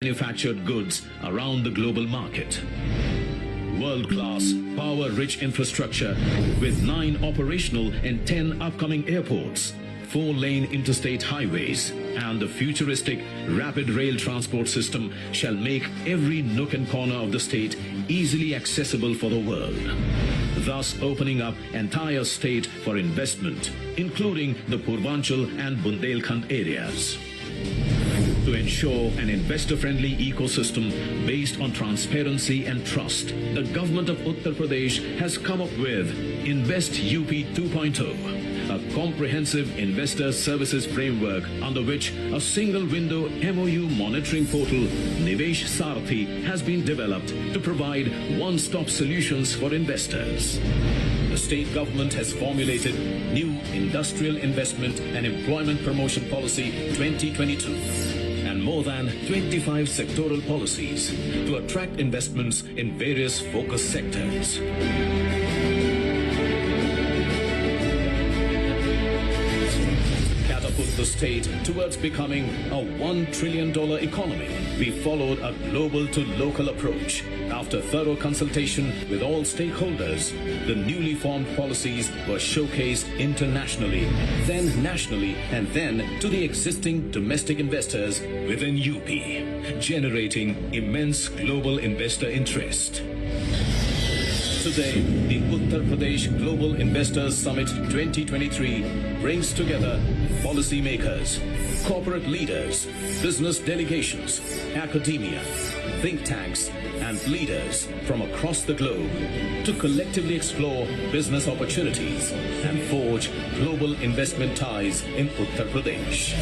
manufactured goods around the global market. World-class, power-rich infrastructure with 9 operational and 10 upcoming airports, 4-lane interstate highways, and the futuristic rapid rail transport system shall make every nook and corner of the state easily accessible for the world, thus opening up entire state for investment, including the Purvanchal and Bundelkhand areas. To ensure an investor-friendly ecosystem based on transparency and trust, the government of Uttar Pradesh has come up with Invest UP 2.0, a comprehensive investor services framework under which a single-window MOU monitoring portal, Nivesh Sarathi, has been developed to provide one-stop solutions for investors. The state government has formulated New Industrial Investment and Employment Promotion Policy 2022 and more than 25 sectoral policies to attract investments in various focus sectors. The state towards becoming a $1 trillion economy, we followed a global to local approach. After thorough consultation with all stakeholders, the newly formed policies were showcased internationally, then nationally, and then to the existing domestic investors within UP, generating immense global investor interest. Today, the Uttar Pradesh Global Investors Summit 2023 brings together policymakers, corporate leaders, business delegations, academia, think tanks, and leaders from across the globe to collectively explore business opportunities and forge global investment ties in Uttar Pradesh.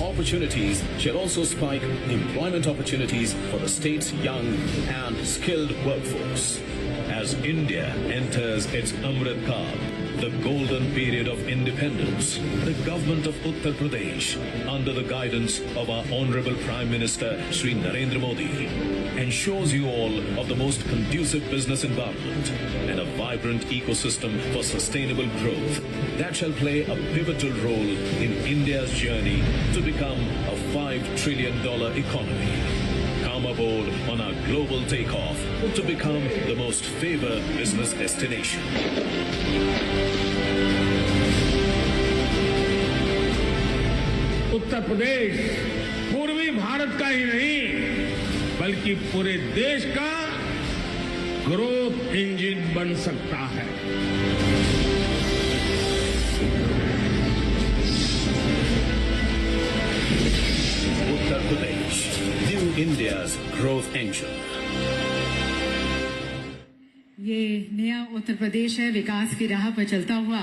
Opportunities shall also spike employment opportunities for the state's young and skilled workforce. As India enters its Amrit Kaal, the golden period of independence, the government of Uttar Pradesh, under the guidance of our Honorable Prime Minister Shri Narendra Modi, ensures you all of the most conducive business environment and a vibrant ecosystem for sustainable growth that shall play a pivotal role in India's journey to become a $5 trillion economy. Come aboard on our global takeoff to become the most favored business destination. Uttar Pradesh पूर्वी भारत का ही नहीं बल्कि पूरे देश का growth engine बन सकता है। Uttar Pradesh, New India's growth engine. ये नया उत्तर प्रदेश है विकास की राह पर चलता हुआ,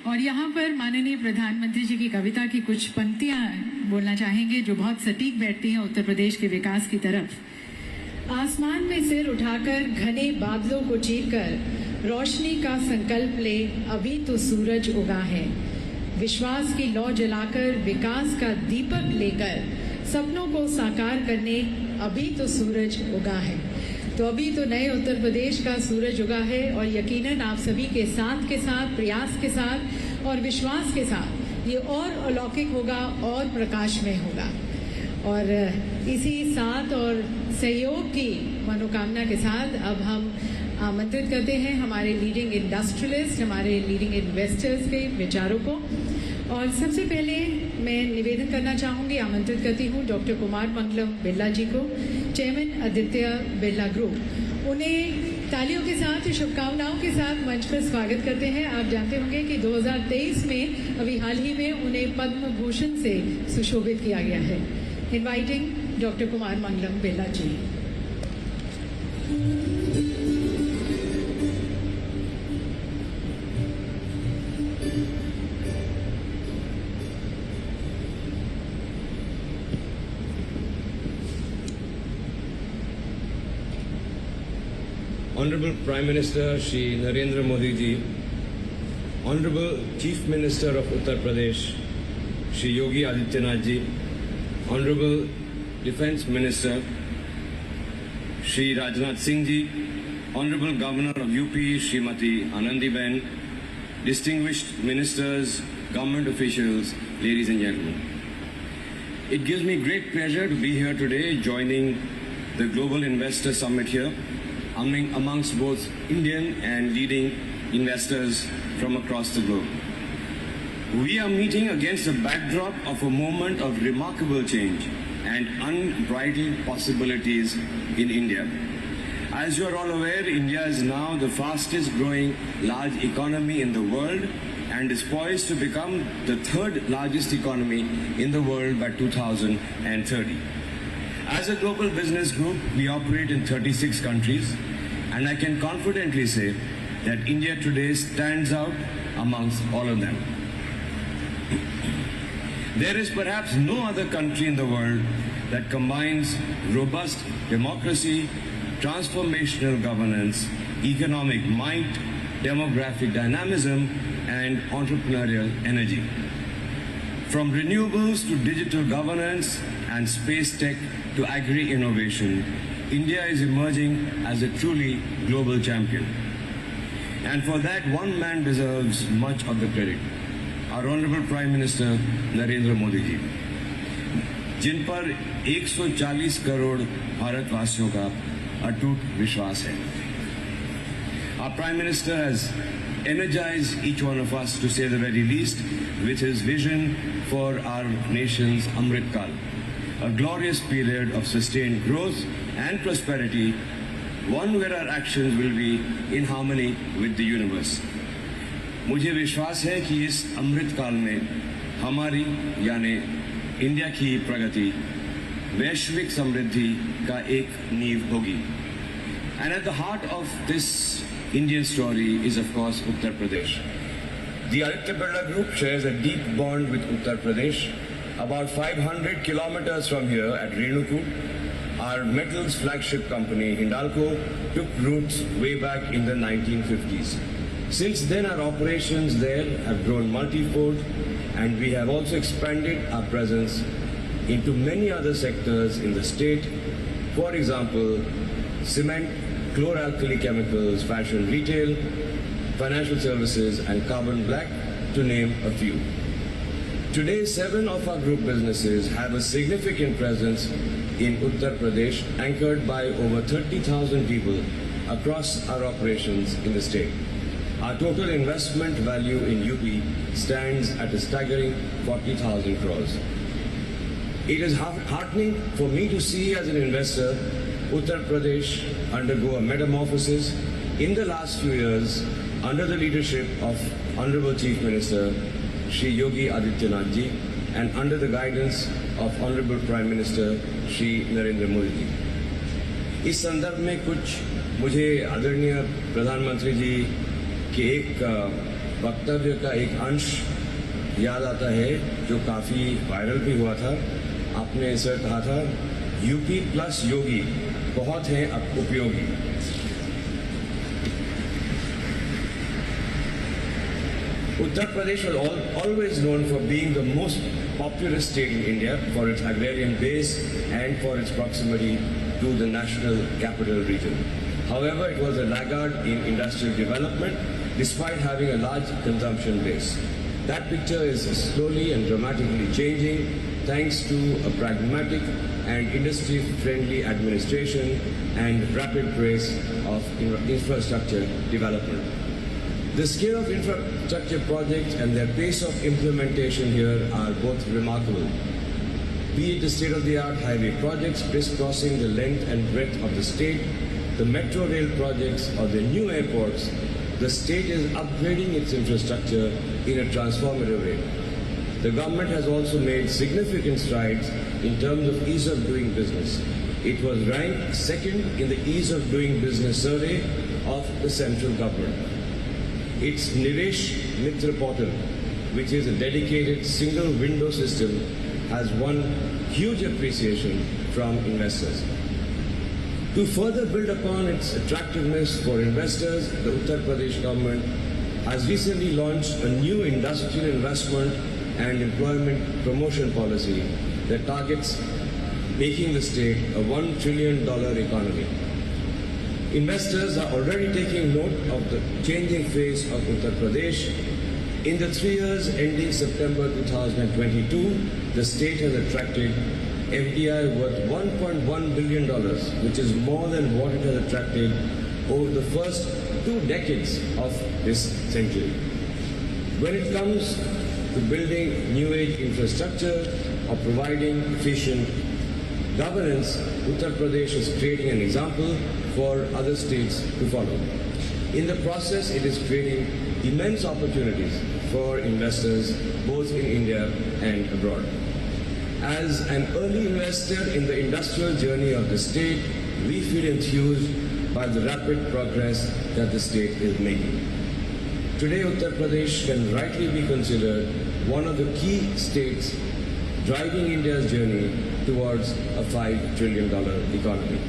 और यहाँ पर माननीय प्रधानमंत्री जी की कविता की कुछ पंक्तियाँ बोलना चाहेंगे जो बहुत सटीक बैठती हैं उत्तर प्रदेश के विकास की तरफ। आसमान में सिर उठाकर घने बादलों को चीरकर रोशनी का संकल्प ले, अभी तो सूरज उगा है। विश्वास की लौ जलाकर विकास का दीपक लेकर सपनों को साकार करने, अभी तो सूरज उगा है। तो अभी तो नए उत्तर प्रदेश का सूरज उगा है और यकीनन आप सभी के साथ प्रयास के साथ और विश्वास के साथ ये और अलौकिक होगा और प्रकाशमय होगा। और इसी साथ और सहयोग की मनोकामना के साथ अब हम आमंत्रित करते हैं हमारे लीडिंग इंडस्ट्रियलिस्ट, हमारे लीडिंग इन्वेस्टर्स के विचारों को। और सबसे पहले मैं निवेदन करना चाहूँगी, आमंत्रित करती हूँ डॉक्टर कुमार मंगलम बिरला जी को, चेयरमैन आदित्य बिरला ग्रुप। उन्हें तालियों के साथ, शुभकामनाओं के साथ मंच पर स्वागत करते हैं। आप जानते होंगे कि 2023 में अभी हाल ही में उन्हें पद्म भूषण से सुशोभित किया गया है। Inviting doctor Kumar Mangalam Birla ji. Honorable Prime Minister Shri Narendra Modi ji, Honorable Chief Minister of Uttar Pradesh Shri Yogi Adityanath ji, Honorable Defence Minister Shri Rajnath Singh ji, Honorable Governor of UP Srimati Anandiben, distinguished ministers, government officials, ladies and gentlemen. It gives me great pleasure to be here today joining the Global Investor Summit here amongst both Indian and leading investors from across the globe. We are meeting against a backdrop of a moment of remarkable change and unbridled possibilities in India. As you are all aware, India is now the fastest growing large economy in the world and is poised to become the third largest economy in the world by 2030. As a global business group, we operate in 36 countries, and I can confidently say that India today stands out amongst all of them. There is perhaps no other country in the world that combines robust democracy, transformational governance, economic might, demographic dynamism, and entrepreneurial energy. From renewables to digital governance and space tech to agri-innovation, India is emerging as a truly global champion. And for that, one man deserves much of the credit. Our Honorable Prime Minister Narendra Modi ji, जिन पर 140 करोड़ भारतवासियों का अटूट विश्वास है. Our Prime Minister has energized each one of us, to say the very least, with his vision for our nation's Amrit Kal, a glorious period of sustained growth and prosperity, one where our actions will be in harmony with the universe. मुझे विश्वास है कि इस अमृत काल में हमारी यानी India की प्रगति वैश्विक समृद्धि का एक नींव होगी. And at the heart of this Indian story is, of course, Uttar Pradesh. The Aditya Birla Group shares a deep bond with Uttar Pradesh. About 500 kilometers from here at Renuku, our metals flagship company, Hindalco, took roots way back in the 1950s. Since then, our operations there have grown multifold, and we have also expanded our presence into many other sectors in the state. For example, cement, chlor-alkali chemicals, fashion retail, financial services, and carbon black, to name a few. Today, 7 of our group businesses have a significant presence in Uttar Pradesh, anchored by over 30,000 people across our operations in the state. Our total investment value in UP stands at a staggering 40,000 crores. It is heartening for me to see, as an investor, Uttar Pradesh undergo a metamorphosis in the last few years under the leadership of Honorable Chief Minister Shri Yogi Adityanath ji and under the guidance of Honorable Prime Minister Shri Narendra Modi ji. इस संदर्भ में कुछ मुझे आदरणीय प्रधानमंत्री जी के एक वक्तव्य का एक अंश याद आता है जो काफ़ी वायरल भी हुआ था. आपने सर कहा था, यूपी प्लस योगी बहुत हैं अब उपयोगी. Uttar Pradesh was always known for being the most populous state in India for its agrarian base and for its proximity to the national capital region. However, it was a laggard in industrial development despite having a large consumption base. That picture is slowly and dramatically changing thanks to a pragmatic and industry-friendly administration and rapid pace of infrastructure development. The scale of infrastructure projects and their pace of implementation here are both remarkable. Be it the state-of-the-art highway projects crisscrossing the length and breadth of the state, the metro rail projects or the new airports, the state is upgrading its infrastructure in a transformative way. The government has also made significant strides in terms of ease of doing business. It was ranked second in the ease of doing business survey of the central government. Its Nivesh Mitra portal, which is a dedicated single window system, has won huge appreciation from investors. To further build upon its attractiveness for investors, the Uttar Pradesh government has recently launched a new industrial investment and employment promotion policy that targets making the state a $1 trillion economy. Investors are already taking note of the changing face of Uttar Pradesh In the 3 years ending September 2022, the state has attracted FDI worth $1.1 billion, which is more than what it has attracted over the first 2 decades of this century. When it comes to building new age infrastructure or providing efficient governance, Uttar Pradesh is creating an example for other states to follow. In the process, it is creating immense opportunities for investors both in India and abroad. As an early investor in the industrial journey of the state, we feel enthused by the rapid progress that the state is making. Today, Uttar Pradesh can rightly be considered one of the key states driving India's journey towards a $5 trillion economy.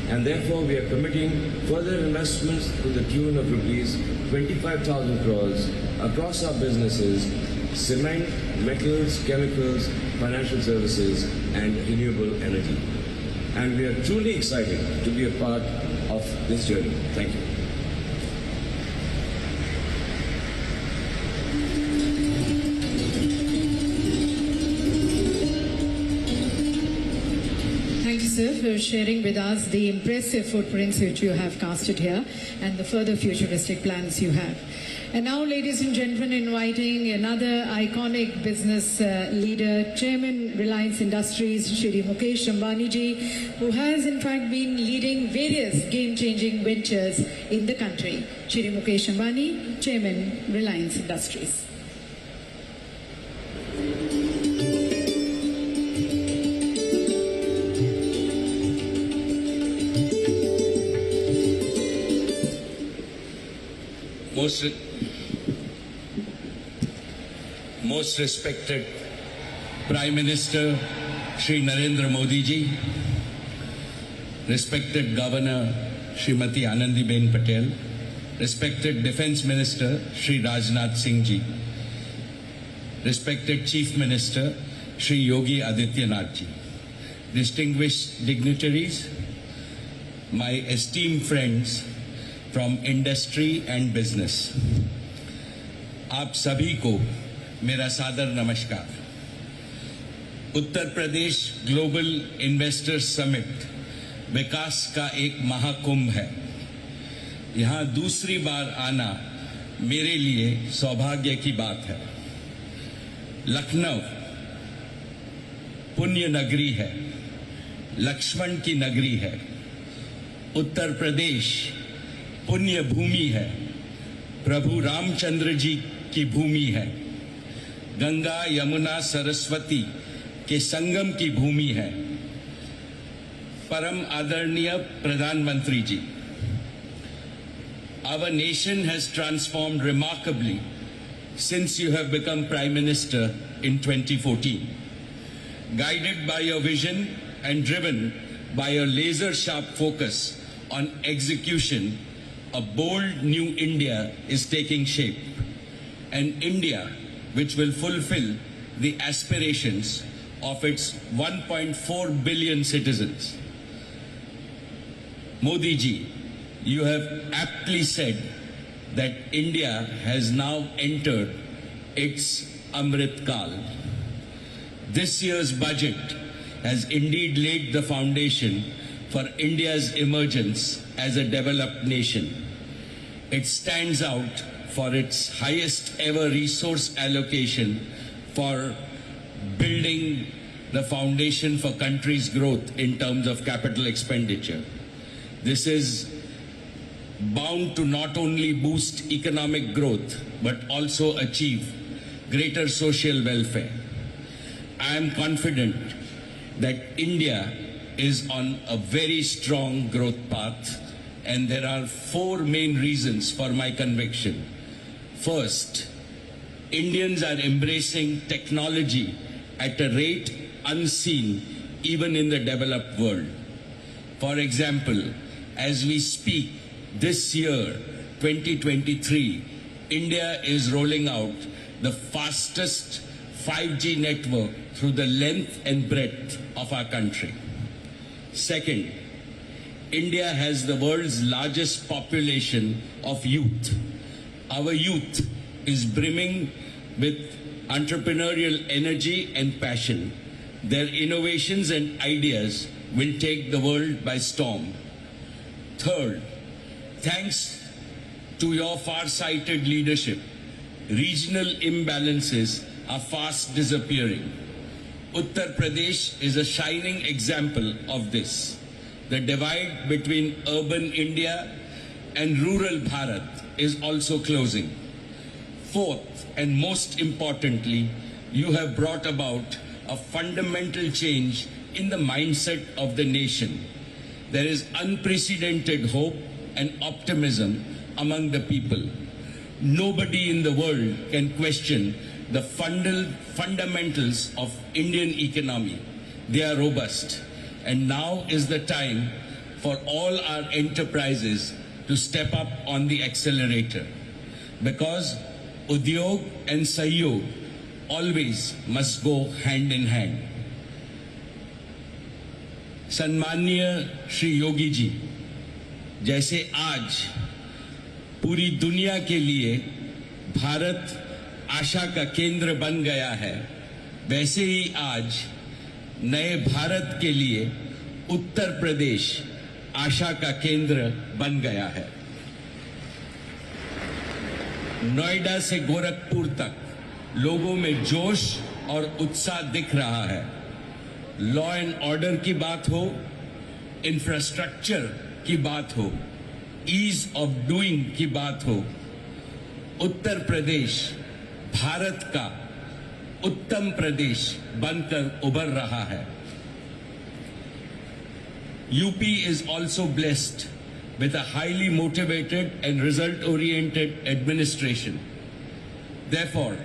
And therefore, we are committing further investments to the tune of rupees 25,000 crores across our businesses: cement, metals, chemicals, financial services, and renewable energy. And we are truly excited to be a part of this journey. Thank you. Thank you, sir, for sharing with us the impressive footprints which you have casted here and the further futuristic plans you have. And now, ladies and gentlemen, inviting another iconic business leader, Chairman Reliance Industries, Shri Mukesh Ambani ji, who has in fact been leading various game-changing ventures in the country. Shri Mukesh Ambani, Chairman Reliance Industries. Most respected Prime Minister Shri Narendra Modi ji, respected Governor Srimati Anandiben Patel, respected Defence Minister Shri Rajnath Singh ji, respected Chief Minister Shri Yogi Adityanath ji, distinguished dignitaries, my esteemed friends from industry and business, आप सभी को मेरा सादर नमस्कार। Uttar Pradesh global investors summit विकास का एक महाकुंभ है। यहाँ दूसरी बार आना मेरे लिए सौभाग्य की बात है। लखनऊ पुण्य नगरी है, लक्ष्मण की नगरी है। उत्तर प्रदेश पुण्य भूमि है, प्रभु रामचंद्र जी की भूमि है। गंगा यमुना सरस्वती के संगम की भूमि है। परम आदरणीय प्रधानमंत्री जी, our nation has transformed remarkably since you have become Prime Minister in 2014. Guided by your vision and driven by your laser-sharp focus on execution, a bold new India is taking shape. An India which will fulfill the aspirations of its 1.4 billion citizens. Modi ji, you have aptly said that India has now entered its Amrit Kal. This year's budget has indeed laid the foundation for India's emergence as a developed nation. It stands out for its highest ever resource allocation for building the foundation for country's growth in terms of capital expenditure. This is bound to not only boost economic growth but also achieve greater social welfare. I am confident that India is on a very strong growth path, and there are 4 main reasons for my conviction. First, Indians are embracing technology at a rate unseen even in the developed world. For example, as we speak, this year, 2023, India is rolling out the fastest 5G network through the length and breadth of our country. Second, India has the world's largest population of youth. Our youth is brimming with entrepreneurial energy and passion. Their innovations and ideas will take the world by storm. Third, thanks to your far-sighted leadership, regional imbalances are fast disappearing. Uttar Pradesh is a shining example of this. The divide between urban India and rural Bharat is also closing. Fourth, and most importantly, you have brought about a fundamental change in the mindset of the nation. There is unprecedented hope and optimism among the people. Nobody in the world can question the fundamentals of Indian economy. They are robust. And now is the time for all our enterprises to step up on the accelerator. Because Udyog and Sahyog always must go hand in hand. सम्माननीय श्री योगी जी, जैसे आज पूरी दुनिया के लिए भारत आशा का केंद्र बन गया है, वैसे ही आज नए भारत के लिए उत्तर प्रदेश आशा का केंद्र बन गया है। नोएडा से गोरखपुर तक लोगों में जोश और उत्साह दिख रहा है। लॉ एंड ऑर्डर की बात हो, इंफ्रास्ट्रक्चर की बात हो, ईज ऑफ डूइंग की बात हो, उत्तर प्रदेश भारत का उत्तम प्रदेश बनकर उभर रहा है। UP is also blessed with a highly motivated and result-oriented administration. Therefore,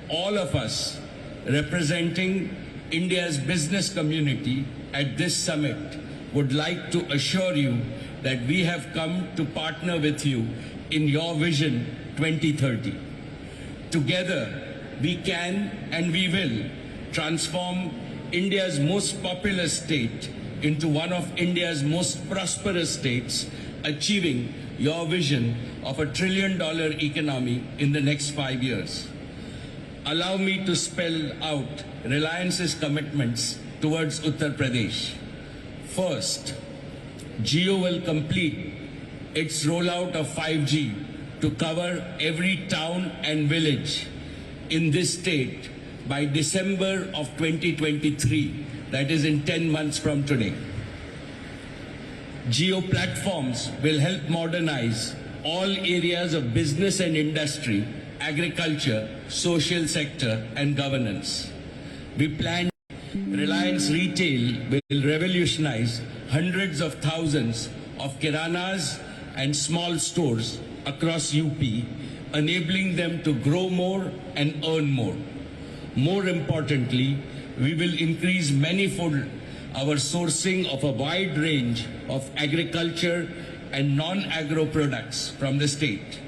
all of us representing India's business community at this summit would like to assure you that we have come to partner with you in your Vision 2030. Together, we can and we will transform India's most populous state into one of India's most prosperous states, achieving your vision of $1 trillion economy in the next 5 years. Allow me to spell out Reliance's commitments towards Uttar Pradesh. First, Jio will complete its rollout of 5G to cover every town and village in this state by December of 2023, that is in 10 months from today. Jio platforms will help modernize all areas of business and industry, agriculture, social sector, and governance. We plan Reliance Retail will revolutionize hundreds of thousands of kiranas and small stores across UP, enabling them to grow more and earn more. More importantly, we will increase manifold our sourcing of a wide range of agriculture and non-agro products from the state.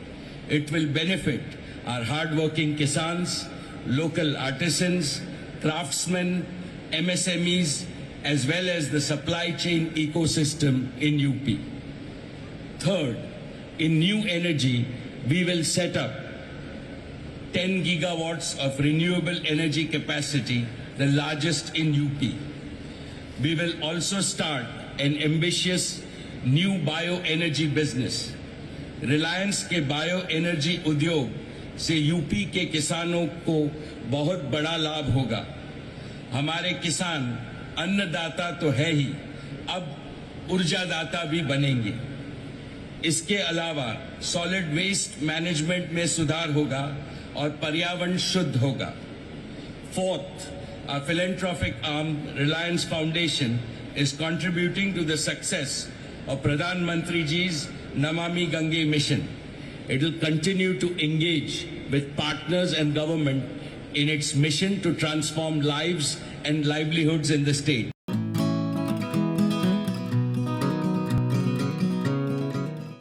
It will benefit our hard-working kisans, local artisans, craftsmen, MSMEs, as well as the supply chain ecosystem in UP. Third, in new energy, we will set up 10 gigawatts of renewable energy capacity, the largest in UP. We will also start an ambitious new bioenergy business. Reliance के bioenergy उद्योग से UP के किसानों को बहुत बड़ा लाभ होगा। हमारे किसान अन्नदाता तो है ही, अब ऊर्जादाता भी बनेंगे। इसके अलावा सॉलिड वेस्ट मैनेजमेंट में सुधार होगा और पर्यावरण शुद्ध होगा। Fourth, our philanthropic arm, Reliance Foundation, is contributing to the success of Pradhan Mantri Ji's Namami Gange mission. It will continue to engage with partners and government in its mission to transform lives and livelihoods in the state.